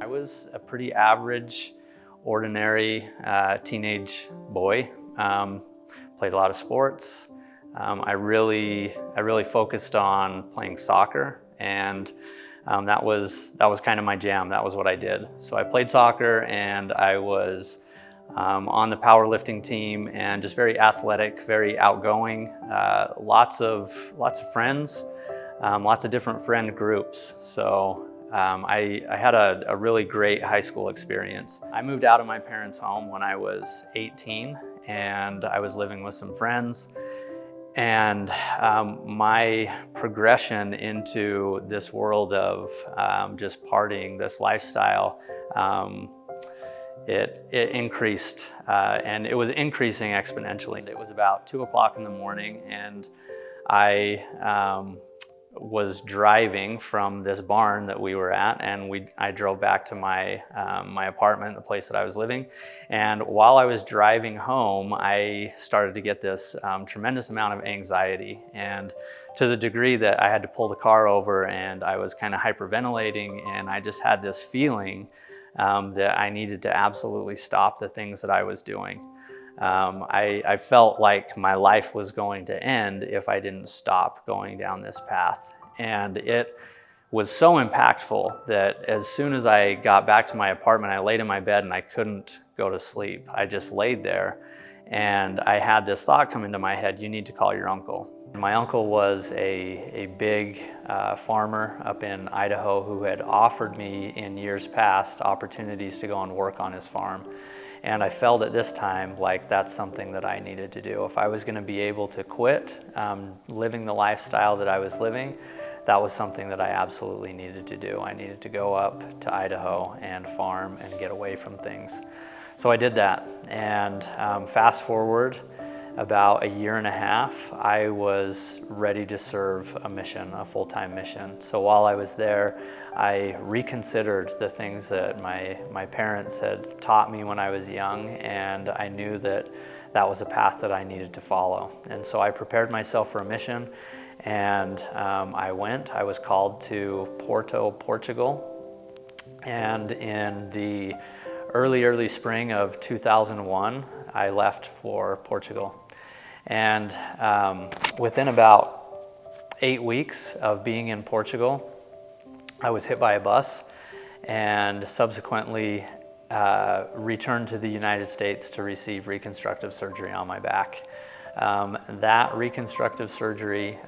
I was a pretty average, ordinary teenage boy. Played a lot of sports. I really focused on playing soccer, and that was kind of my jam. That was what I did. So I played soccer, and I was on the powerlifting team, and just very athletic, very outgoing. Lots of friends, lots of different friend groups. So I had a really great high school experience. I moved out of my parents' home when I was 18, and I was living with some friends. And my progression into this world of just partying, this lifestyle, it increased, and it was increasing exponentially. It was about 2 o'clock in the morning, and I was driving from this barn that we were at, and I drove back to my apartment, the place that I was living. And while I was driving home, I started to get this tremendous amount of anxiety, and to the degree that I had to pull the car over, and I was kind of hyperventilating, and I just had this feeling that I needed to absolutely stop the things that I was doing. I felt like my life was going to end if I didn't stop going down this path. And it was so impactful that as soon as I got back to my apartment, I laid in my bed and I couldn't go to sleep. I just laid there, and I had this thought come into my head: you need to call your uncle. My uncle was a big farmer up in Idaho who had offered me in years past opportunities to go and work on his farm. And I felt at this time like that's something that I needed to do. If I was going to be able to quit living the lifestyle that I was living, that was something that I absolutely needed to do. I needed to go up to Idaho and farm and get away from things. So I did that. And fast forward about a year and a half, I was ready to serve a mission, a full-time mission. So while I was there, I reconsidered the things that my parents had taught me when I was young, and I knew that that was a path that I needed to follow. And so I prepared myself for a mission, and I went. I was called to Porto, Portugal, and in the early spring of 2001, I left for Portugal. And within about 8 weeks of being in Portugal, I was hit by a bus and subsequently returned to the United States to receive reconstructive surgery on my back. That reconstructive surgery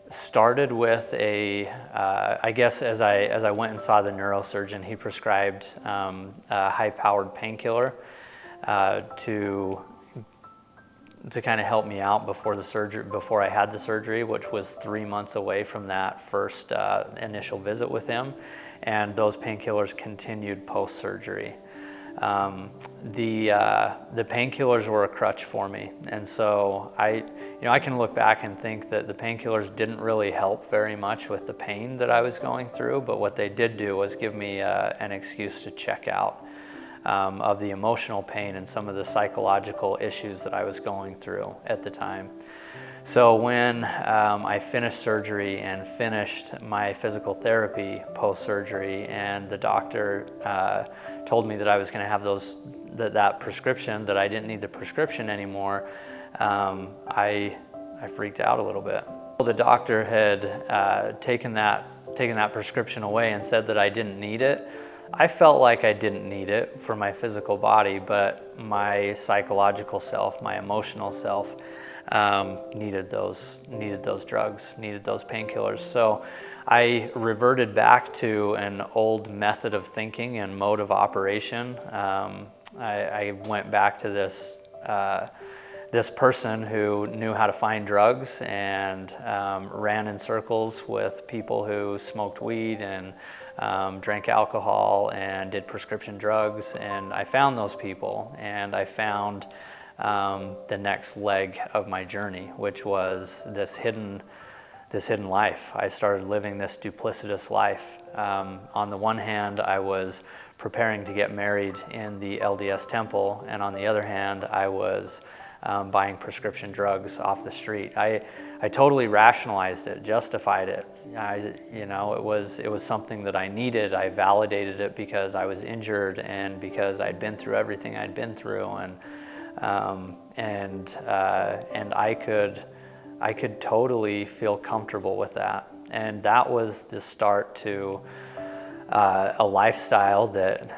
started with I guess as I went and saw the neurosurgeon, he prescribed a high-powered painkiller to kind of help me out before I had the surgery, which was 3 months away from that first initial visit with him, and those painkillers continued post-surgery. The painkillers were a crutch for me, and so I can look back and think that the painkillers didn't really help very much with the pain that I was going through, but what they did do was give me an excuse to check out of the emotional pain and some of the psychological issues that I was going through at the time. So when I finished surgery and finished my physical therapy post-surgery, and the doctor told me that I was going to have that prescription, that I didn't need the prescription anymore, I freaked out a little bit. The doctor had taken that prescription away and said that I didn't need it. I felt like I didn't need it for my physical body, but my psychological self, my emotional self, needed those drugs, needed those painkillers. So I reverted back to an old method of thinking and mode of operation. I went back to this person who knew how to find drugs and ran in circles with people who smoked weed and drank alcohol and did prescription drugs, and I found those people, and I found the next leg of my journey, which was this hidden life. I started living this duplicitous life. On the one hand, I was preparing to get married in the LDS temple, and on the other hand, I was buying prescription drugs off the street. I totally rationalized it, justified it. It was something that I needed. I validated it because I was injured and because I'd been through everything I'd been through, and I could totally feel comfortable with that. And that was the start to a lifestyle that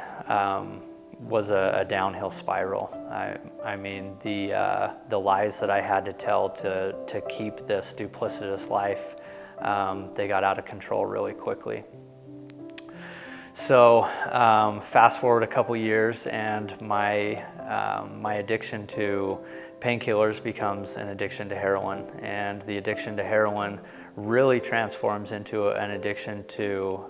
was a downhill spiral. I mean, the lies that I had to tell to keep this duplicitous life, they got out of control really quickly. So fast forward a couple years, and my addiction to painkillers becomes an addiction to heroin, and the addiction to heroin really transforms into an addiction to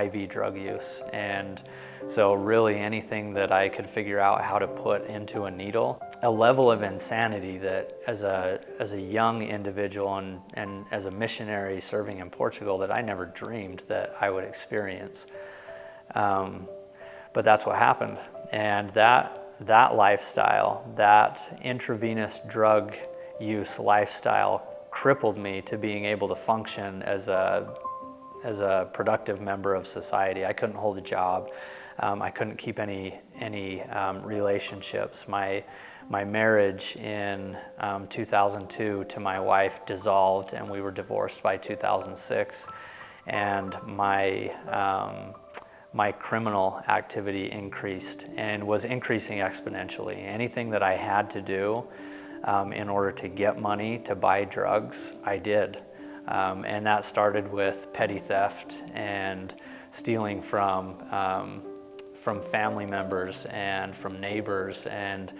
IV drug use. And so really anything that I could figure out how to put into a needle, a level of insanity that as a young individual and as a missionary serving in Portugal, that I never dreamed that I would experience. But that's what happened. And that lifestyle, that intravenous drug use lifestyle, crippled me to being able to function as a productive member of society. I couldn't hold a job. I couldn't keep any relationships. My marriage in 2002 to my wife dissolved, and we were divorced by 2006. And my criminal activity increased and was increasing exponentially. Anything that I had to do in order to get money to buy drugs, I did. And that started with petty theft and stealing from family members and from neighbors, and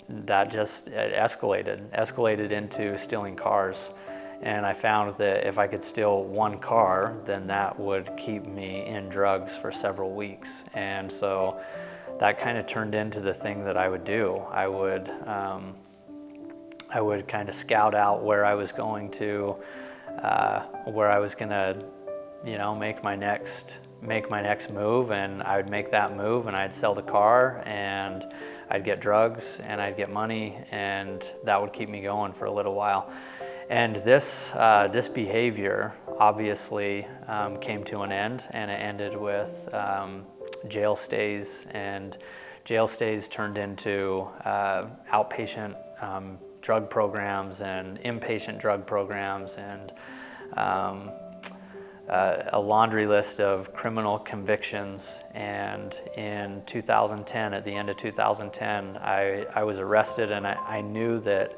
that just escalated into stealing cars. And I found that if I could steal one car, then that would keep me in drugs for several weeks. And so that kind of turned into the thing that I would do. I would kind of scout out where I was going to, make my next move, and I would make that move, and I'd sell the car, and I'd get drugs, and I'd get money, and that would keep me going for a little while. And this behavior obviously came to an end, and it ended with jail stays, and jail stays turned into outpatient drug programs and inpatient drug programs, and a laundry list of criminal convictions. And in 2010, at the end of 2010, I was arrested, and I knew that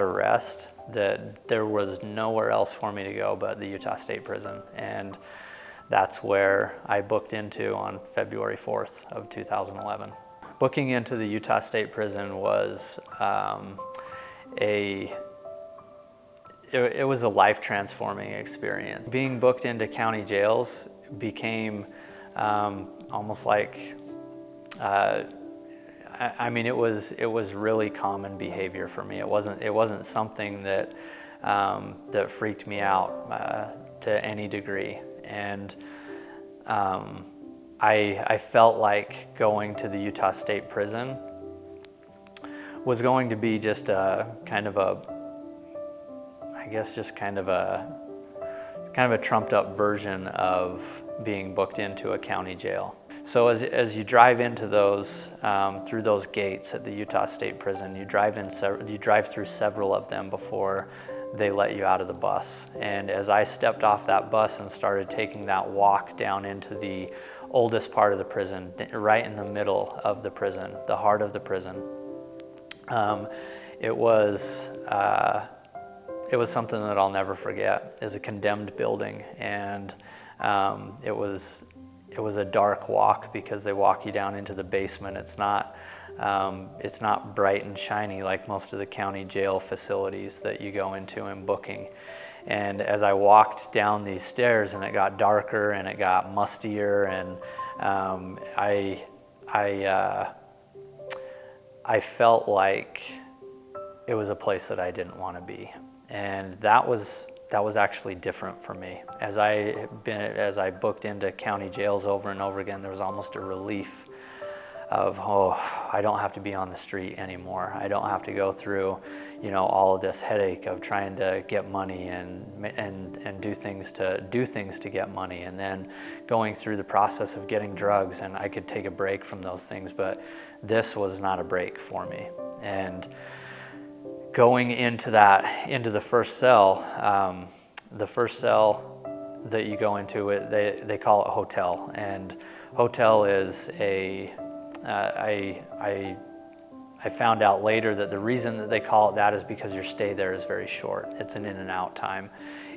arrest, that there was nowhere else for me to go but the Utah State Prison. And that's where I booked into on February 4th of 2011. Booking into the Utah State Prison was it was a life-transforming experience. Being booked into county jails became almost like it was really common behavior for me. It wasn't something that freaked me out to any degree. And I felt like going to the Utah State Prison was going to be just a kind of a trumped up version of being booked into a county jail. So as you drive into those, through those gates at the Utah State Prison, you drive through several of them before they let you out of the bus. And as I stepped off that bus and started taking that walk down into the oldest part of the prison, right in the middle of the prison, the heart of the prison, it was something that I'll never forget. It's a condemned building, and it was a dark walk because they walk you down into the basement. It's not bright and shiny like most of the county jail facilities that you go into in booking. And as I walked down these stairs, and it got darker and it got mustier, and I felt like it was a place that I didn't want to be. And that was actually different for me. As I booked into county jails over and over again, there was almost a relief I don't have to be on the street anymore. I don't have to go through, all of this headache of trying to get money and do things to get money, and then going through the process of getting drugs. And I could take a break from those things, but this was not a break for me. And going into the first cell, that you go into, they call it hotel, and hotel is I found out later that the reason that they call it that is because your stay there is very short. It's an in and out time.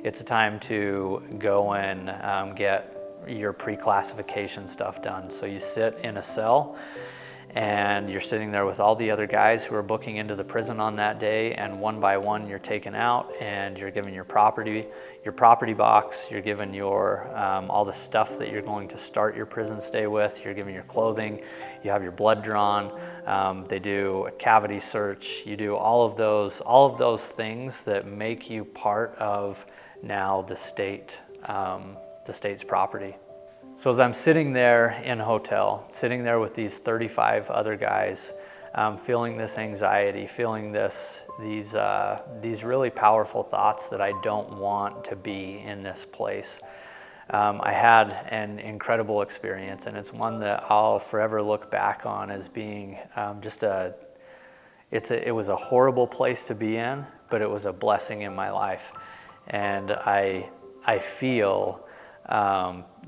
It's a time to go and get your pre-classification stuff done. So you sit in a cell, and you're sitting there with all the other guys who are booking into the prison on that day, and one by one you're taken out, and you're given your property box, you're given your all the stuff that you're going to start your prison stay with, you're given your clothing, you have your blood drawn, they do a cavity search, you do all of those things that make you part of now the state's property. So as I'm sitting there in a hotel, sitting there with these 35 other guys, feeling this anxiety, feeling these really powerful thoughts that I don't want to be in this place, I had an incredible experience, and it's one that I'll forever look back on as being it was a horrible place to be in, but it was a blessing in my life, and I feel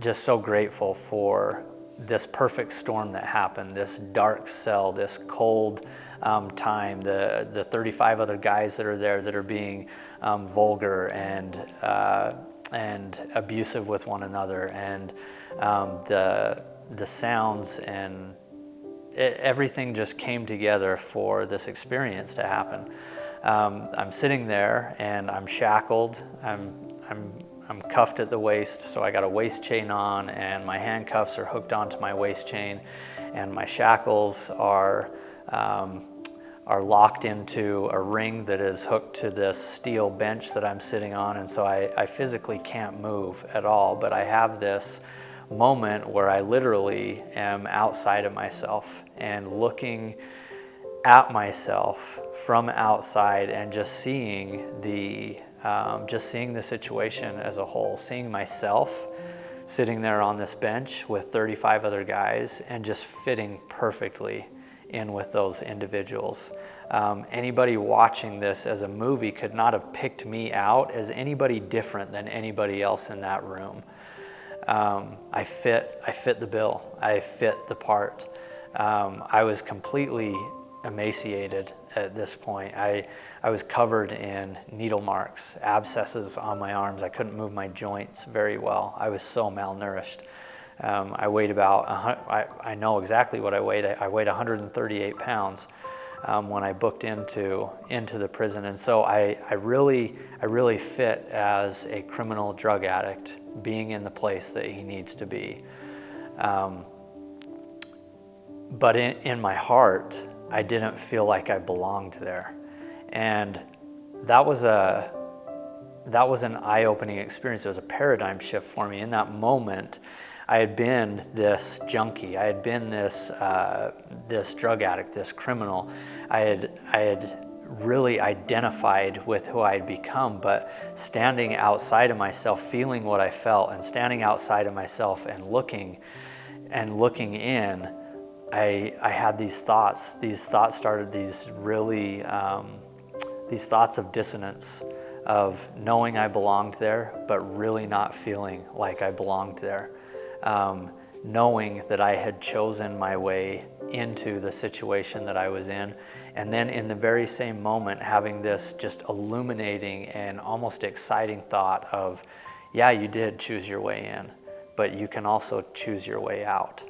just so grateful for this perfect storm that happened, this dark cell, this cold time, the 35 other guys that are there that are being vulgar and abusive with one another, and the sounds and everything just came together for this experience to happen. I'm sitting there and I'm shackled. I'm cuffed at the waist, so I got a waist chain on, and my handcuffs are hooked onto my waist chain, and my shackles are locked into a ring that is hooked to this steel bench that I'm sitting on, and so I physically can't move at all. But I have this moment where I literally am outside of myself and looking at myself from outside and just seeing the situation as a whole, seeing myself sitting there on this bench with 35 other guys and just fitting perfectly in with those individuals. Anybody watching this as a movie could not have picked me out as anybody different than anybody else in that room. I fit the bill. I fit the part. I was completely emaciated at this point. I was covered in needle marks, abscesses on my arms. I couldn't move my joints very well. I was so malnourished. I weighed I know exactly what I weighed. I weighed 138 pounds when I booked into the prison. And so I really fit as a criminal drug addict, being in the place that he needs to be. But in my heart, I didn't feel like I belonged there. And that was an eye-opening experience. It was a paradigm shift for me. In that moment, I had been this junkie. I had been this drug addict, this criminal. I had really identified with who I had become, but standing outside of myself, feeling what I felt, and standing outside of myself and looking in, I had these thoughts. These thoughts started these thoughts of dissonance, of knowing I belonged there, but really not feeling like I belonged there. Knowing that I had chosen my way into the situation that I was in, and then in the very same moment having this just illuminating and almost exciting thought of, yeah, you did choose your way in, but you can also choose your way out.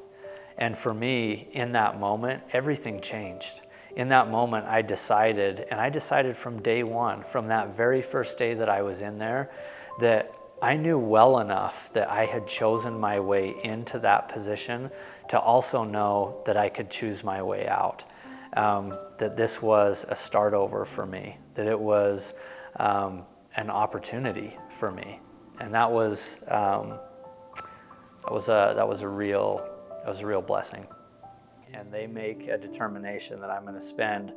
And for me, in that moment, everything changed. In that moment, I decided from day one, from that very first day that I was in there, that I knew well enough that I had chosen my way into that position to also know that I could choose my way out. That this was a start over for me, that it was an opportunity for me. And that was a real blessing. and they make a determination that I'm going to spend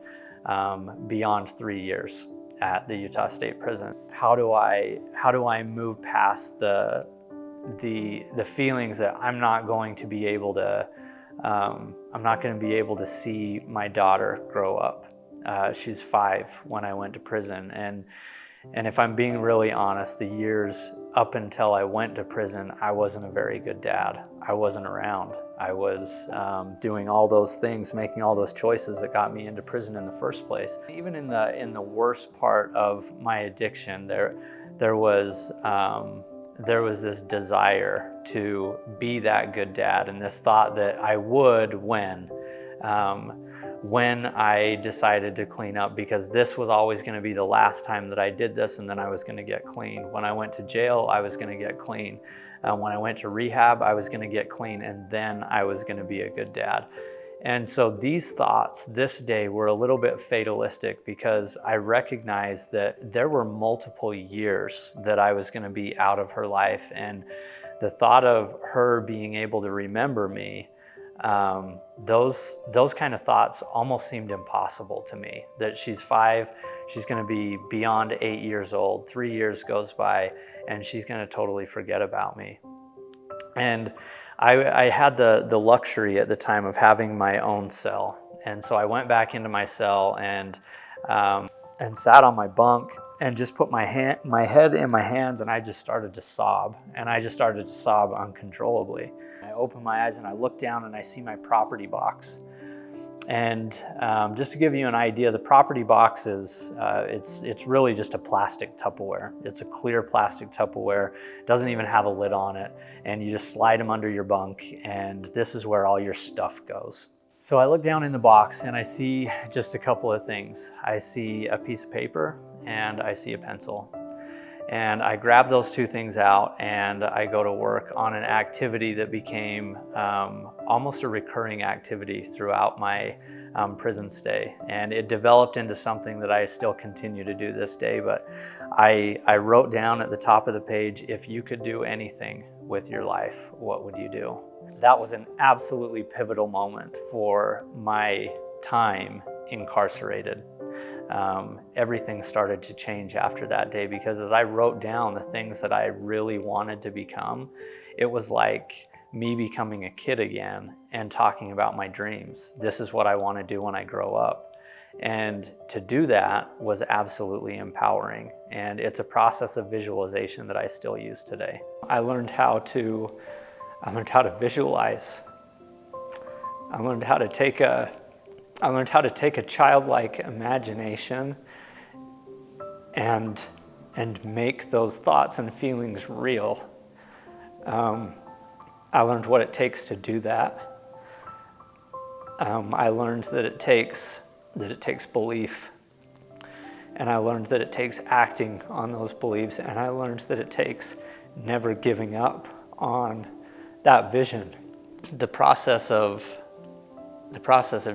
beyond 3 years at the Utah State Prison. How do I move past the feelings that I'm not going to be able to see my daughter grow up? She's 5 when I went to prison, and if I'm being really honest, the years up until I went to prison, I wasn't a very good dad. I wasn't around. I was doing all those things, making all those choices that got me into prison in the first place. Even in the worst part of my addiction, there was this desire to be that good dad, and this thought that I would when I decided to clean up, because this was always going to be the last time that I did this, and then I was going to get clean. When I went to jail, I was going to get clean. When I went to rehab, I was going to get clean, and then I was going to be a good dad. And so these thoughts this day were a little bit fatalistic, because I recognized that there were multiple years that I was going to be out of her life, and the thought of her being able to remember me, those kind of thoughts almost seemed impossible to me. That she's 5, she's going to be beyond 8 years old, 3 years goes by, and she's going to totally forget about me. And I had the luxury at the time of having my own cell, and so I went back into my cell and sat on my bunk and just put my head in my hands, and I just started to sob, and I just started to sob uncontrollably. I open my eyes and I look down and I see my property box. And just to give you an idea, the property box is, it's really just a plastic Tupperware. It's a clear plastic Tupperware. It doesn't even have a lid on it. And you just slide them under your bunk, and this is where all your stuff goes. So I look down in the box and I see just a couple of things. I see a piece of paper and I see a pencil. And I grab those 2 things out and I go to work on an activity that became almost a recurring activity throughout my prison stay. And it developed into something that I still continue to do this day. But I wrote down at the top of the page, if you could do anything with your life, what would you do? That was an absolutely pivotal moment for my time incarcerated. Everything started to change after that day, because as I wrote down the things that I really wanted to become, it was like me becoming a kid again and talking about my dreams. This is what I want to do when I grow up. And to do that was absolutely empowering. And it's a process of visualization that I still use today. I learned how to visualize. I learned how to take a childlike imagination and make those thoughts and feelings real. I learned what it takes to do that. I learned that it takes belief, and I learned that it takes acting on those beliefs, and I learned that it takes never giving up on that vision. The process of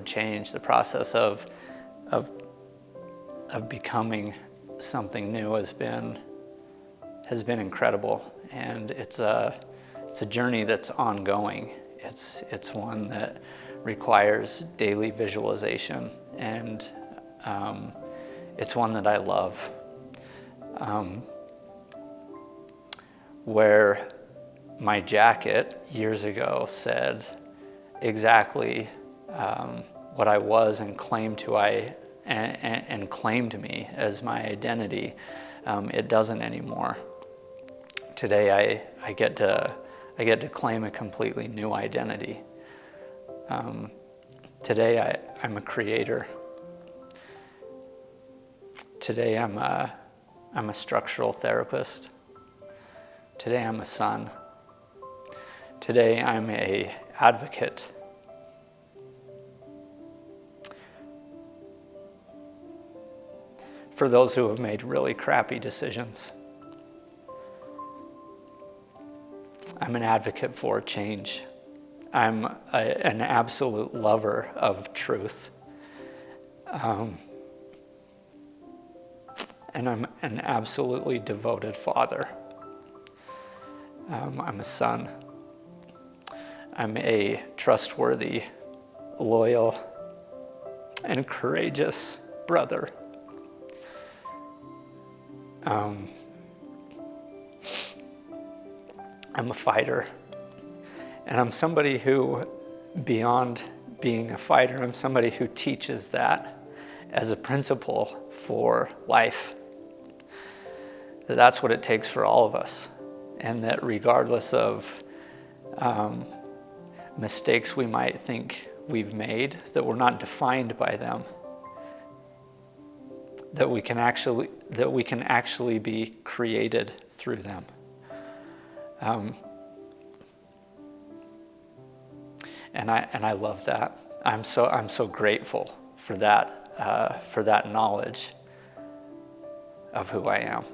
change, the process of becoming something new has been incredible, and it's a journey that's ongoing. It's one that requires daily visualization, and it's one that I love. Where my jacket years ago said exactly what I was and claimed me as my identity, it doesn't anymore. Today I get to claim a completely new identity. Today I'm a creator. Today I'm a structural therapist. Today I'm a son. Today I'm an advocate. For those who have made really crappy decisions. I'm an advocate for change. I'm an absolute lover of truth. And I'm an absolutely devoted father. I'm a son. I'm a trustworthy loyal, and courageous brother. I'm a fighter, and I'm somebody who, beyond being a fighter, I'm somebody who teaches that as a principle for life. That's what it takes for all of us, and that regardless of mistakes we might think we've made, that we're not defined by them, that we can actually be created through them. And I love that. I'm so grateful for that knowledge of who I am.